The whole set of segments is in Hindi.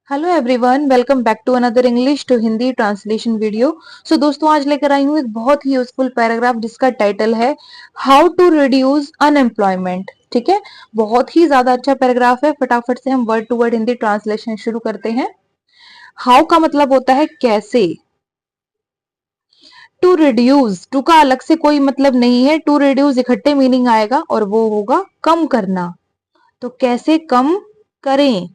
Hello everyone, welcome back to another English to Hindi translation video. सो दोस्तों, आज लेकर आई हूँ एक बहुत ही यूजफुल पैराग्राफ जिसका टाइटल है हाउ टू रिड्यूस अनएम्प्लॉयमेंट। ठीक है, बहुत ही ज्यादा अच्छा पैराग्राफ है। फटाफट से हम word to word Hindi translation शुरू करते हैं। हाउ का मतलब होता है कैसे। टू रिड्यूस, टू का अलग से कोई मतलब नहीं है। टू रिड्यूस इकट्ठे मीनिंग आएगा और वो होगा कम करना। तो कैसे कम करें,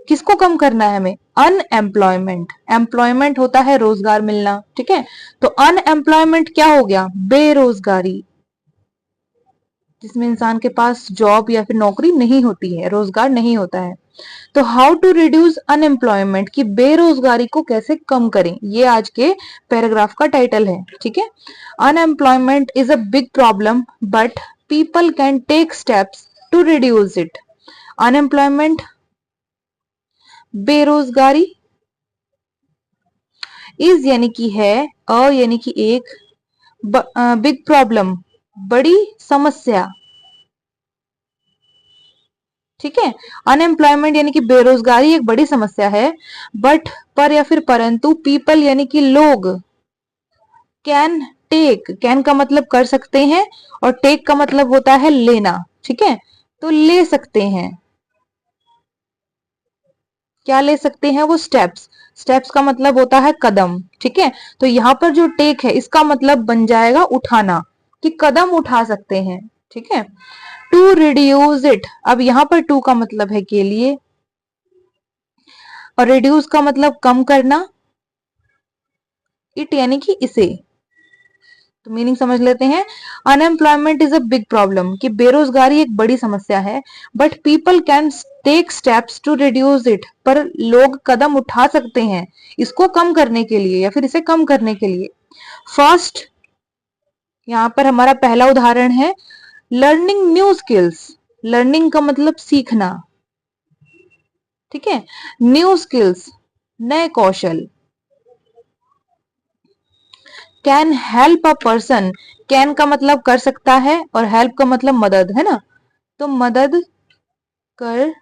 किसको कम करना है हमें? अनएम्प्लॉयमेंट। एम्प्लॉयमेंट होता है रोजगार मिलना, ठीक है। तो अनएम्प्लॉयमेंट क्या हो गया? बेरोजगारी, जिसमें इंसान के पास जॉब या फिर नौकरी नहीं होती है, रोजगार नहीं होता है। तो हाउ टू रिड्यूस अनएम्प्लॉयमेंट, की बेरोजगारी को कैसे कम करें, ये आज के पैराग्राफ का टाइटल है। ठीक है, unemployment is a big problem but people can take steps to reduce it. Unemployment, बेरोजगारी, इज यानी कि है, अ यानी कि एक, बिग प्रॉब्लम बड़ी समस्या। ठीक है, अनएम्प्लॉयमेंट यानी कि बेरोजगारी एक बड़ी समस्या है। बट, पर या फिर परंतु, पीपल यानी कि लोग, कैन टेक, कैन का मतलब कर सकते हैं और टेक का मतलब होता है लेना। ठीक है, तो ले सकते हैं। क्या ले सकते हैं? वो स्टेप्स। स्टेप्स का मतलब होता है कदम। ठीक है, तो यहां पर जो टेक है इसका मतलब बन जाएगा उठाना, कि कदम उठा सकते हैं। ठीक है, टू रिड्यूस इट, अब यहां पर टू का मतलब है के लिए और रिड्यूस का मतलब कम करना, इट यानी कि इसे। तो मीनिंग समझ लेते हैं। Unemployment is a big problem, कि बेरोजगारी एक बड़ी समस्या है। But people can take steps to reduce it, पर लोग कदम उठा सकते हैं इसको कम करने के लिए या फिर इसे कम करने के लिए। फर्स्ट, यहां पर हमारा पहला उदाहरण है लर्निंग न्यू स्किल्स। लर्निंग का मतलब सीखना। ठीक है, न्यू स्किल्स नए कौशल। Can help a person, can का मतलब कर सकता है और हेल्प का मतलब मदद है ना, तो मदद कर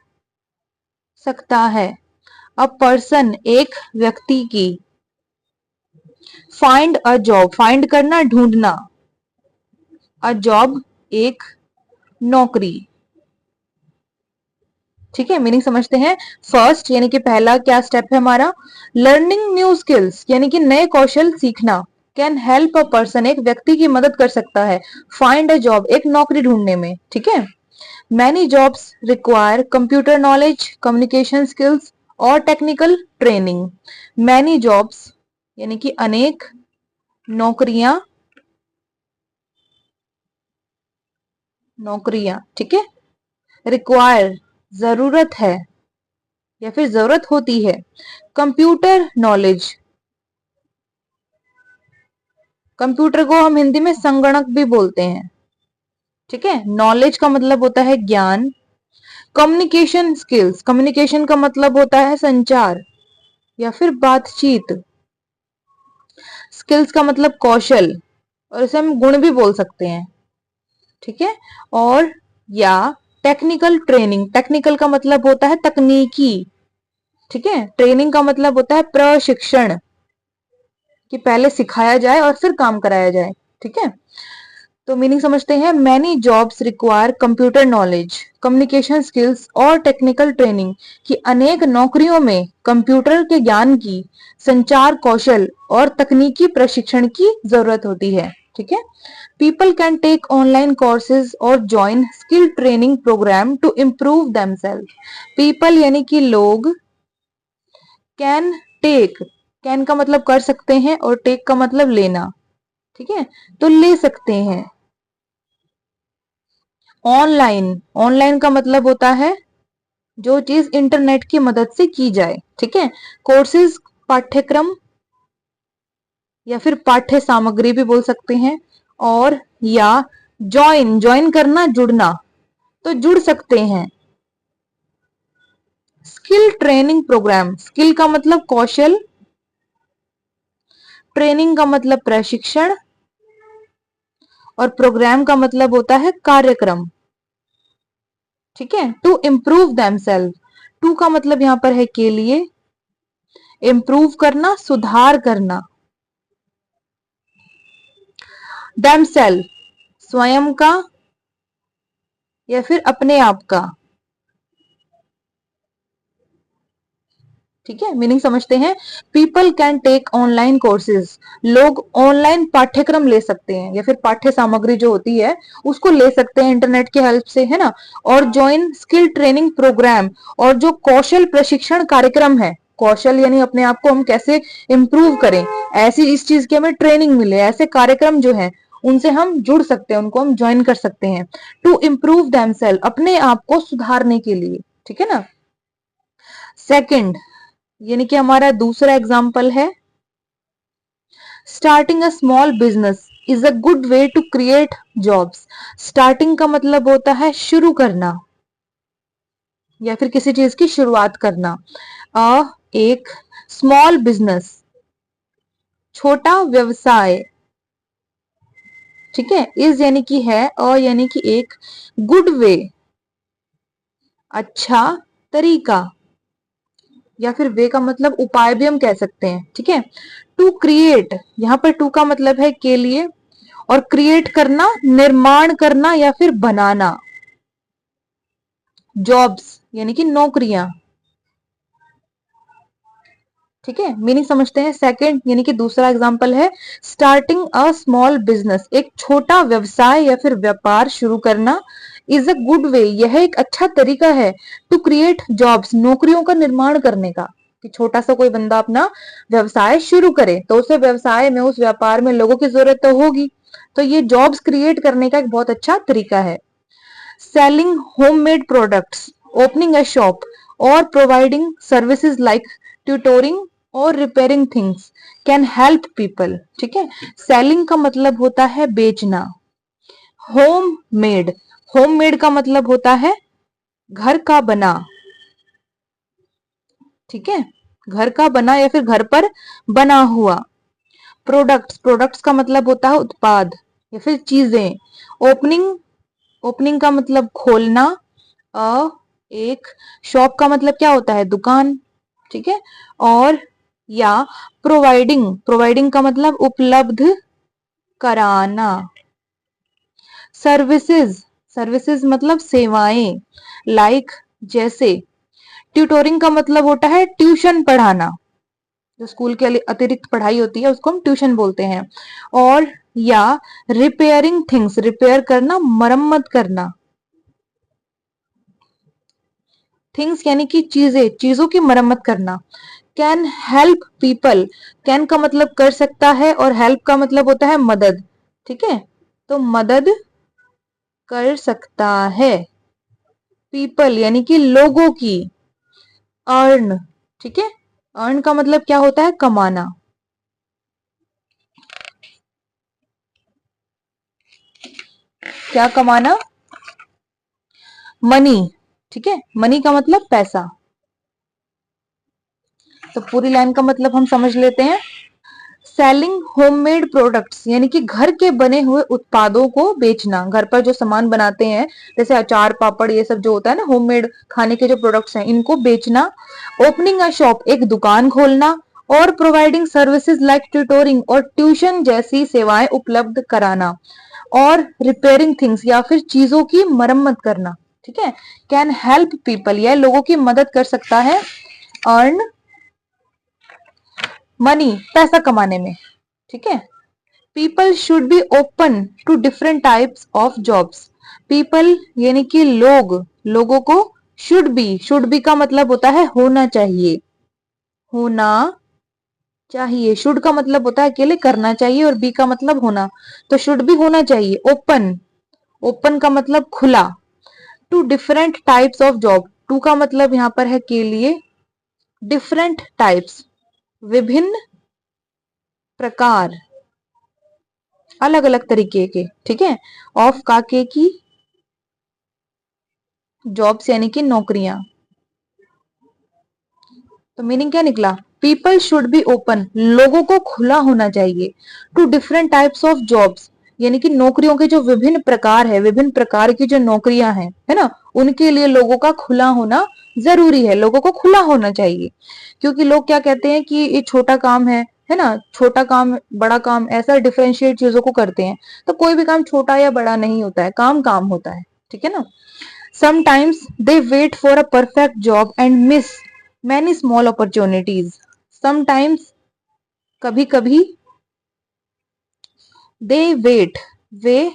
सकता है। अ पर्सन एक व्यक्ति की। फाइंड अ जॉब, फाइंड करना ढूंढना, अ जॉब एक नौकरी। ठीक है, मीनिंग समझते हैं। फर्स्ट यानी कि पहला क्या स्टेप है हमारा? लर्निंग न्यू स्किल्स यानी कि नए कौशल सीखना। कैन हेल्प अ पर्सन एक व्यक्ति की मदद कर सकता है। फाइंड अ जॉब एक नौकरी ढूंढने में। ठीक है, many jobs require computer knowledge, communication skills और टेक्निकल ट्रेनिंग। मैनी जॉब्स यानी कि अनेक नौकरियां, नौकरियां। ठीक है, रिक्वायर जरूरत है या फिर जरूरत होती है। कंप्यूटर नॉलेज, कंप्यूटर को हम हिंदी में संगणक भी बोलते हैं। ठीक है, नॉलेज का मतलब होता है ज्ञान। कम्युनिकेशन स्किल्स, कम्युनिकेशन का मतलब होता है संचार या फिर बातचीत। स्किल्स का मतलब कौशल, और इसे हम गुण भी बोल सकते हैं। ठीक है, और या टेक्निकल ट्रेनिंग, टेक्निकल का मतलब होता है तकनीकी। ठीक है, ट्रेनिंग का मतलब होता है प्रशिक्षण, कि पहले सिखाया जाए और फिर काम कराया जाए। ठीक है, तो मीनिंग समझते हैं। Many jobs require computer knowledge, communication skills और टेक्निकल ट्रेनिंग, कि अनेक नौकरियों में कंप्यूटर के ज्ञान की, संचार कौशल और तकनीकी प्रशिक्षण की जरूरत होती है। ठीक है, people can take online courses और join skill training programme to improve themselves. People यानी कि लोग, कैन टेक, कैन का मतलब कर सकते हैं और टेक का मतलब लेना। ठीक है, तो ले सकते हैं। ऑनलाइन, ऑनलाइन का मतलब होता है जो चीज इंटरनेट की मदद से की जाए। ठीक है, कोर्सेज पाठ्यक्रम या फिर पाठ्य सामग्री भी बोल सकते हैं। और या ज्वाइन, ज्वाइन करना जुड़ना, तो जुड़ सकते हैं। स्किल ट्रेनिंग प्रोग्राम, स्किल का मतलब कौशल, ट्रेनिंग का मतलब प्रशिक्षण और प्रोग्राम का मतलब होता है कार्यक्रम। ठीक है, टू इम्प्रूव देमसेल्फ, टू का मतलब यहां पर है के लिए इम्प्रूव करना, सुधार करना। themselves, स्वयं का या फिर अपने आप का। ठीक है, मीनिंग समझते हैं। People can take online courses, लोग ऑनलाइन पाठ्यक्रम ले सकते हैं या फिर पाठ्य सामग्री जो होती है उसको ले सकते हैं इंटरनेट की हेल्प से, है ना। और ज्वाइन स्किल ट्रेनिंग प्रोग्राम, और जो कौशल प्रशिक्षण कार्यक्रम है, कौशल यानी अपने आप को हम कैसे इंप्रूव करें, ऐसी इस चीज की हमें ट्रेनिंग मिले, ऐसे कार्यक्रम जो है उनसे हम जुड़ सकते हैं, उनको हम ज्वाइन कर सकते हैं। टू इम्प्रूव देमसेल्फ, अपने आप को सुधारने के लिए। ठीक है ना। सेकंड, यानी कि हमारा दूसरा एग्जाम्पल है, starting a small business is a good way to create jobs. Starting का मतलब होता है शुरू करना या फिर किसी चीज की शुरुआत करना। एक स्मॉल बिजनेस, छोटा व्यवसाय। ठीक है, इज यानी कि है, और यानी कि एक, गुड वे, अच्छा तरीका, या फिर वे का मतलब उपाय भी हम कह सकते हैं। ठीक है। टू क्रिएट, यहां पर टू का मतलब है के लिए, और क्रिएट करना, निर्माण करना या फिर बनाना। जॉब्स यानी कि नौकरियां। ठीक है, मीनिंग समझते हैं। सेकंड यानी कि दूसरा एग्जांपल है, स्टार्टिंग अ स्मॉल बिजनेस, एक छोटा व्यवसाय या फिर व्यापार शुरू करना। इज अ गुड वे, यह एक अच्छा तरीका है। टू क्रिएट जॉब्स, नौकरियों का निर्माण करने का, कि छोटा सा कोई बंदा अपना व्यवसाय शुरू करे तो उसे व्यवसाय में, उस व्यापार में लोगों की जरूरत तो होगी, तो ये जॉब्स क्रिएट करने का एक बहुत अच्छा तरीका है। Selling homemade products, opening a shop, और प्रोवाइडिंग सर्विसेज लाइक ट्यूटोरिंग और repairing things can help people. ठीक है, सेलिंग का मतलब होता है बेचना। होम मेड, होम मेड का मतलब होता है घर का बना। ठीक है, घर का बना या फिर घर पर बना हुआ। प्रोडक्ट्स, प्रोडक्ट्स का मतलब होता है उत्पाद या फिर चीजें। ओपनिंग, ओपनिंग का मतलब खोलना। अ एक, शॉप का मतलब क्या होता है, दुकान। ठीक है। और या प्रोवाइडिंग, प्रोवाइडिंग का मतलब उपलब्ध कराना। सर्विसेज, सर्विसेज मतलब सेवाएं, लाइक जैसे। ट्यूटोरिंग का मतलब होता है ट्यूशन पढ़ाना, जो स्कूल के अतिरिक्त पढ़ाई होती है उसको हम ट्यूशन बोलते हैं। और या रिपेयरिंग थिंग्स, रिपेयर करना, मरम्मत करना। थिंग्स यानी कि चीजें, चीजों की मरम्मत करना। कैन हेल्प पीपल, कैन का मतलब कर सकता है और हेल्प का मतलब होता है मदद। ठीक है, तो मदद कर सकता है। पीपल यानी कि लोगों की। अर्न, ठीक है, अर्न का मतलब क्या होता है, कमाना। क्या कमाना, मनी। ठीक है, मनी का मतलब पैसा। तो पूरी लाइन का मतलब हम समझ लेते हैं। सेलिंग होममेड प्रोडक्ट्स यानी कि घर के बने हुए उत्पादों को बेचना, घर पर जो सामान बनाते हैं जैसे अचार पापड़ ये सब जो होता है ना, होममेड खाने के जो प्रोडक्ट्स हैं इनको बेचना। ओपनिंग अ शॉप, एक दुकान खोलना। और प्रोवाइडिंग सर्विसेज लाइक ट्यूटोरिंग, और ट्यूशन जैसी सेवाएं उपलब्ध कराना। और रिपेयरिंग थिंग्स या फिर चीजों की मरम्मत करना। ठीक है, कैन हेल्प पीपल, यह लोगों की मदद कर सकता है। अर्न मनी, पैसा कमाने में। ठीक है। People should be open to different types of jobs. People यानी कि लोग, लोगों को शुड बी, शुड बी का मतलब होता है होना चाहिए, होना चाहिए। शुड का मतलब होता है अकेले करना चाहिए, और बी का मतलब होना, तो शुड भी होना चाहिए। ओपन, ओपन का मतलब खुला। To different types of job, to का मतलब यहां पर है के लिए। डिफरेंट टाइप्स, विभिन्न प्रकार, अलग अलग तरीके के। ठीक है। ऑफ का के की, जॉब्स यानी कि नौकरियां। तो मीनिंग क्या निकला, पीपल शुड बी ओपन, लोगों को खुला होना चाहिए। To different types of jobs यानी कि नौकरियों के जो विभिन्न प्रकार है, विभिन्न प्रकार की जो नौकरियां हैं, है ना, उनके लिए लोगों का खुला होना जरूरी है, लोगों को खुला होना चाहिए। क्योंकि लोग क्या कहते हैं कि ये छोटा काम है ना, छोटा काम बड़ा काम, ऐसा डिफरेंशिएट चीजों को करते हैं। तो कोई भी काम छोटा या बड़ा नहीं होता है, काम काम होता है, ठीक है ना। Sometimes they wait for a perfect job and miss many small opportunities. Sometimes, कभी कभी, दे वेट, वे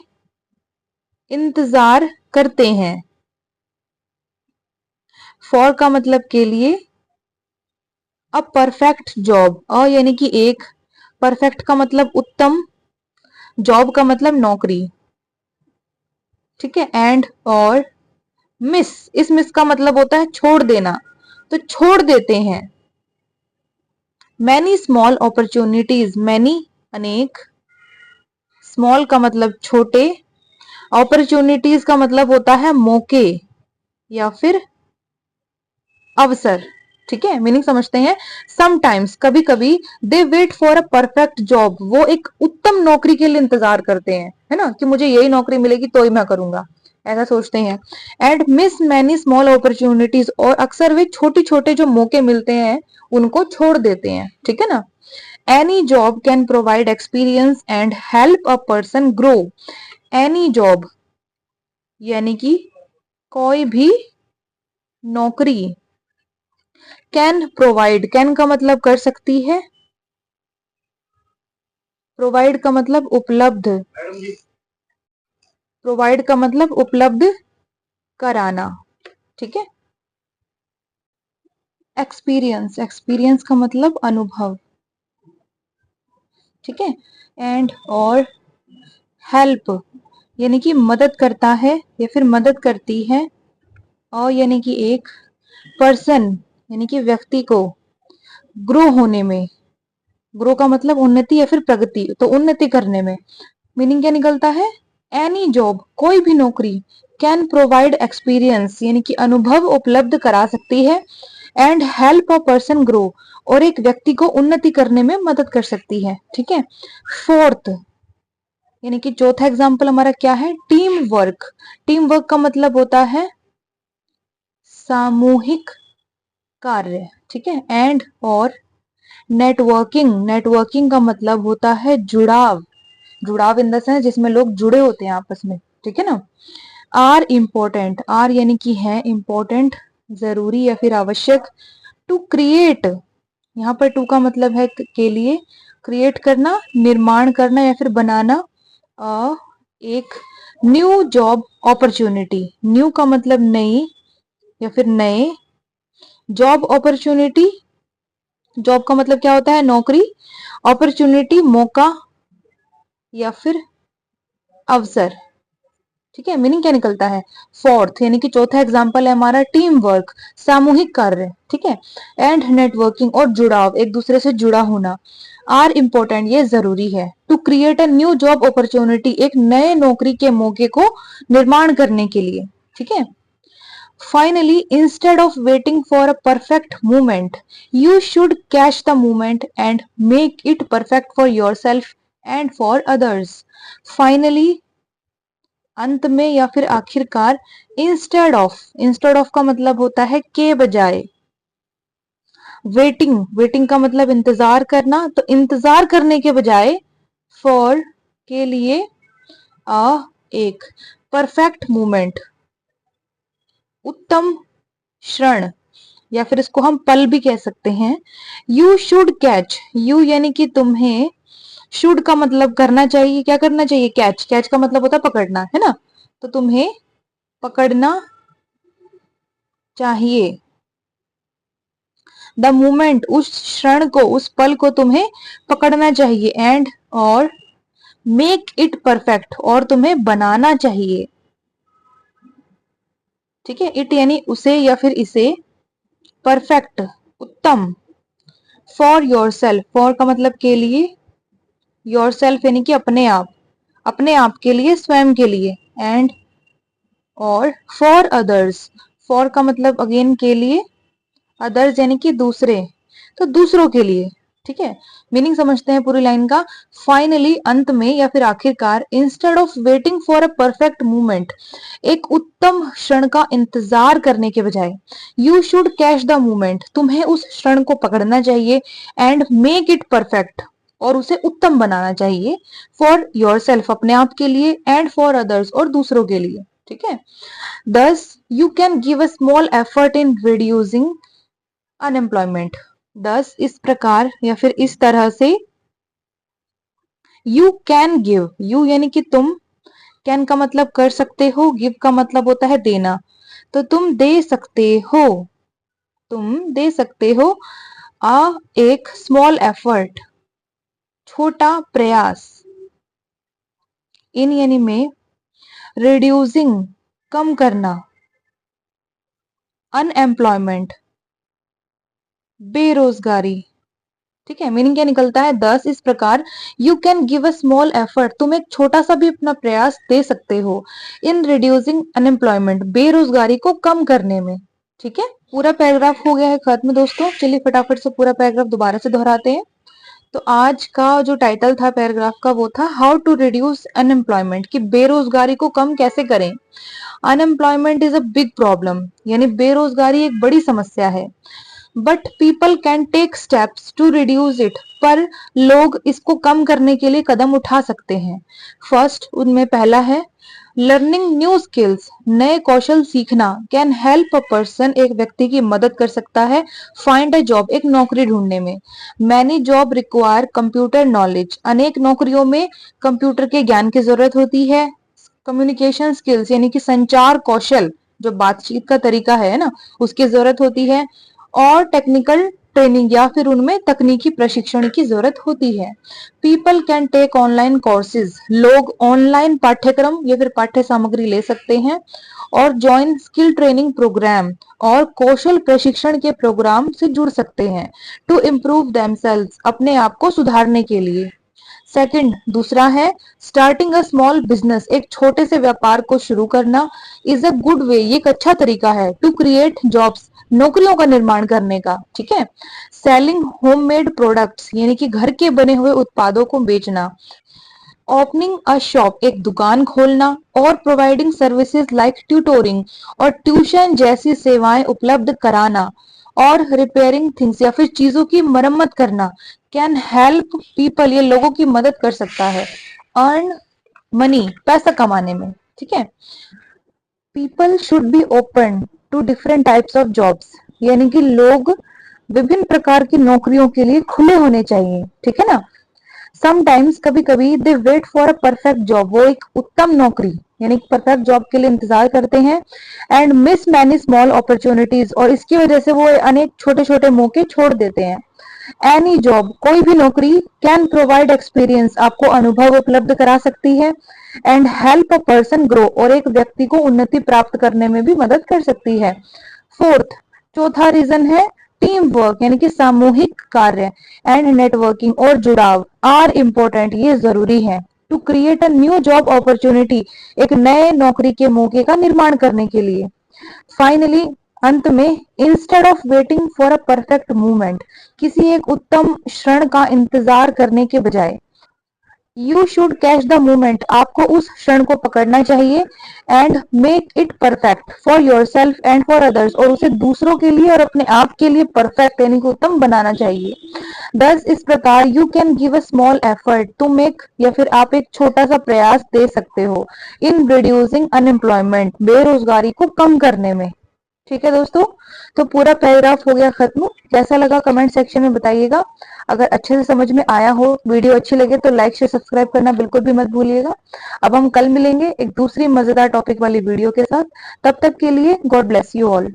इंतजार करते हैं, फॉर का मतलब के लिए, अ परफेक्ट जॉब, अ यानी कि एक, परफेक्ट का मतलब उत्तम, जॉब का मतलब नौकरी, ठीक है। एंड और मिस, इस मिस का मतलब होता है छोड़ देना, तो छोड़ देते हैं। मैनी स्मॉल अपॉर्चुनिटीज, मैनी अनेक, स्मॉल का मतलब छोटे, अपॉर्चुनिटीज का मतलब होता है मौके या फिर अवसर, ठीक है। मीनिंग समझते हैं। समटाइम्स, कभी कभी, they wait for a perfect job, वो एक उत्तम नौकरी के लिए इंतजार करते हैं, है ना, कि मुझे यही नौकरी मिलेगी तो ही मैं करूंगा, ऐसा सोचते हैं। And miss many small opportunities, और अक्सर वे छोटे छोटे जो मौके मिलते हैं उनको छोड़ देते हैं, ठीक है ना। Any job can provide experience and help a person grow. Any job यानी कि कोई भी नौकरी, कैन प्रोवाइड, कैन का मतलब कर सकती है, प्रोवाइड का मतलब उपलब्ध, प्रोवाइड का मतलब उपलब्ध कराना, ठीक है। एक्सपीरियंस, एक्सपीरियंस का मतलब अनुभव, ठीक है। एंड और हेल्प यानी कि मदद करता है या फिर मदद करती है, और यानी कि एक, पर्सन यानी कि व्यक्ति को, ग्रो होने में, ग्रो का मतलब उन्नति या फिर प्रगति, तो उन्नति करने में। मीनिंग क्या निकलता है, एनी जॉब, कोई भी नौकरी, कैन प्रोवाइड एक्सपीरियंस यानी कि अनुभव उपलब्ध करा सकती है, and help a person grow, और एक व्यक्ति को उन्नति करने में मदद कर सकती है, ठीक है। फोर्थ यानी कि चौथा एग्जाम्पल हमारा क्या है, टीम वर्क। टीम वर्क का मतलब होता है सामूहिक कार्य, ठीक है। एंड और नेटवर्किंग, नेटवर्किंग का मतलब होता है जुड़ाव, जुड़ाव इन द सेंस जिसमें लोग जुड़े होते हैं आपस में, ठीक है ना। आर इम्पोर्टेंट, आर यानी कि है इम्पोर्टेंट, जरूरी या फिर आवश्यक। टू क्रिएट, यहाँ पर टू का मतलब है के लिए, क्रिएट करना, निर्माण करना या फिर बनाना, एक न्यू जॉब अपॉर्चुनिटी, न्यू का मतलब नई या फिर नए, जॉब अपॉर्चुनिटी, जॉब का मतलब क्या होता है, नौकरी, अपॉर्चुनिटी मौका या फिर अवसर, ठीक है। मीनिंग क्या निकलता है, फोर्थ यानी कि चौथा एग्जाम्पल है हमारा टीम वर्क, सामूहिक कार्य, ठीक है। एंड नेटवर्किंग और जुड़ाव, एक दूसरे से जुड़ा होना। आर इम्पोर्टेंट, ये जरूरी है। To create a new job opportunity, एक नए नौकरी के मौके को निर्माण करने के लिए, ठीक है। Finally, instead of waiting for a perfect movement, you should catch the movement and make it perfect for your self and for others. Finally, अंत में या फिर आखिरकार, इंस्टेड ऑफ, इंस्टेड ऑफ का मतलब होता है के बजाय, वेटिंग, वेटिंग का मतलब इंतजार करना, तो इंतजार करने के बजाय, फॉर के लिए, अ एक, परफेक्ट मूवमेंट, उत्तम क्षण, या फिर इसको हम पल भी कह सकते हैं। यू शुड कैच, यू यानी कि तुम्हें, शुड का मतलब करना चाहिए, क्या करना चाहिए, कैच, कैच का मतलब होता है पकड़ना, है ना, तो तुम्हें पकड़ना चाहिए, द मोमेंट, उस क्षण को, उस पल को तुम्हें पकड़ना चाहिए, एंड और मेक इट परफेक्ट, और तुम्हें बनाना चाहिए, ठीक है। इट यानी उसे या फिर इसे, परफेक्ट उत्तम, फॉर योर सेल्फ, फॉर का मतलब के लिए, योर सेल्फ यानी कि अपने आप, अपने आप के लिए, स्वयं के लिए, एंड और फॉर अदर्स, फॉर का मतलब अगेन के लिए, अदर्स यानी कि दूसरे, तो दूसरों के लिए, ठीक है, मीनिंग समझते हैं पूरी लाइन का। फाइनली, अंत में या फिर आखिरकार, instead of waiting for a perfect movement, एक उत्तम क्षण का इंतजार करने के बजाय, you should catch the movement, तुम्हें उस क्षण को पकड़ना चाहिए, एंड मेक इट परफेक्ट, और उसे उत्तम बनाना चाहिए, फॉर योर सेल्फ, अपने आप के लिए, एंड फॉर अदर्स, और दूसरों के लिए। ठीक है, दस you can give a small effort in reducing unemployment. 10 इस प्रकार या फिर इस तरह से, यू कैन गिव, यू यानी कि तुम, कैन का मतलब कर सकते हो, गिव का मतलब होता है देना, तो तुम दे सकते हो, तुम दे सकते हो आ एक स्मॉल एफर्ट, छोटा प्रयास, इन यानी में, रिड्यूसिंग कम करना, अनएम्प्लॉयमेंट बेरोजगारी। ठीक है, मीनिंग क्या निकलता है, 10 इस प्रकार, you can give a small effort, तुम एक छोटा सा भी अपना प्रयास दे सकते हो, इन रिड्यूसिंग अनएम्प्लॉयमेंट, बेरोजगारी को कम करने में। ठीक है, पूरा पैराग्राफ हो गया है खत्म दोस्तों। चलिए फटाफट से पूरा पैराग्राफ दोबारा से दोहराते हैं। तो आज का जो टाइटल था पैराग्राफ का वो था हाउ टू रिड्यूस अनएम्प्लॉयमेंट, कि बेरोजगारी को कम कैसे करें। Unemployment is a big problem, यानी बेरोजगारी एक बड़ी समस्या है, but people can take steps to reduce it, पर लोग इसको कम करने के लिए कदम उठा सकते हैं। फर्स्ट, उनमें पहला है लर्निंग न्यू स्किल्स, नए कौशल सीखना, कैन हेल्प अ पर्सन, एक व्यक्ति की मदद कर सकता है, फाइंड अ जॉब, एक नौकरी ढूंढने में। Many job require computer knowledge, अनेक नौकरियों में कंप्यूटर के ज्ञान की जरूरत होती है। कम्युनिकेशन स्किल्स यानी कि संचार कौशल, जो बातचीत का तरीका है ना, उसकी जरूरत होती है। और टेक्निकल ट्रेनिंग या फिर उनमें तकनीकी प्रशिक्षण की जरूरत होती है। People can take online courses, लोग ऑनलाइन पाठ्यक्रम या फिर पाठ्य सामग्री ले सकते हैं। और ज्वाइन स्किल ट्रेनिंग प्रोग्राम, और कौशल प्रशिक्षण के प्रोग्राम से जुड़ सकते हैं, टू इम्प्रूव देमसेल्व्स, अपने आप को सुधारने के लिए। सेकंड, दूसरा है स्टार्टिंग अ स्मॉल बिजनेस, एक छोटे से व्यापार को शुरू करना, इज अ गुड वे, ये एक अच्छा तरीका है, टू क्रिएट जॉब्स, नौकरियों का निर्माण करने का। ठीक है, सेलिंग होममेड प्रोडक्ट्स, यानी कि घर के बने हुए उत्पादों को बेचना। ओपनिंग अ शॉप, एक दुकान खोलना। और प्रोवाइडिंग सर्विसेज लाइक ट्यूटोरिंग, और ट्यूशन जैसी सेवाएं उपलब्ध कराना। और रिपेयरिंग थिंग्स, या फिर चीजों की मरम्मत करना। कैन हेल्प पीपल, ये लोगों की मदद कर सकता है, अर्न मनी, पैसा कमाने में। ठीक है, people should be open to different types of jobs, यानी कि लोग विभिन्न प्रकार की नौकरियों के लिए खुले होने चाहिए। ठीक है ना, समटाइम्स, कभी कभी, they wait for a perfect job, वो एक उत्तम नौकरी यानी परफेक्ट जॉब के लिए इंतजार करते हैं, and miss many small opportunities, और इसकी वजह से वो अनेक छोटे छोटे मौके छोड़ देते हैं। एनी जॉब, कोई भी नौकरी, कैन प्रोवाइड एक्सपीरियंस, आपको अनुभव उपलब्ध करा सकती है, and help a person grow, और एक व्यक्ति को उन्नति प्राप्त करने में भी मदद कर सकती है। फोर्थ, चौथा रीजन है टीम वर्क, यानी कि सामूहिक कार्य, एंड नेटवर्किंग, और जुड़ाव, आर इम्पोर्टेंट, ये जरूरी है, to create a new job opportunity, एक नए नौकरी के मौके का निर्माण करने के लिए। फाइनली, अंत में, instead of waiting for a perfect movement, किसी एक उत्तम क्षण का इंतजार करने के बजाय, you should catch the moment, आपको उस क्षण को पकड़ना चाहिए, and make it perfect for your self and for others, और उसे दूसरों के लिए और अपने आप के लिए परफेक्ट यानी कि उत्तम बनाना चाहिए। दस इस प्रकार, you can give a small effort, तुम एक या फिर आप एक छोटा सा प्रयास दे सकते हो, इन रिड्यूसिंग अनएम्प्लॉयमेंट, बेरोजगारी को कम करने में। ठीक है दोस्तों, तो पूरा पैराग्राफ हो गया खत्म। कैसा लगा कमेंट सेक्शन में बताइएगा। अगर अच्छे से समझ में आया हो, वीडियो अच्छी लगे तो लाइक शेयर सब्सक्राइब करना बिल्कुल भी मत भूलिएगा। अब हम कल मिलेंगे एक दूसरी मजेदार टॉपिक वाली वीडियो के साथ। तब तक के लिए गॉड ब्लेस यू ऑल।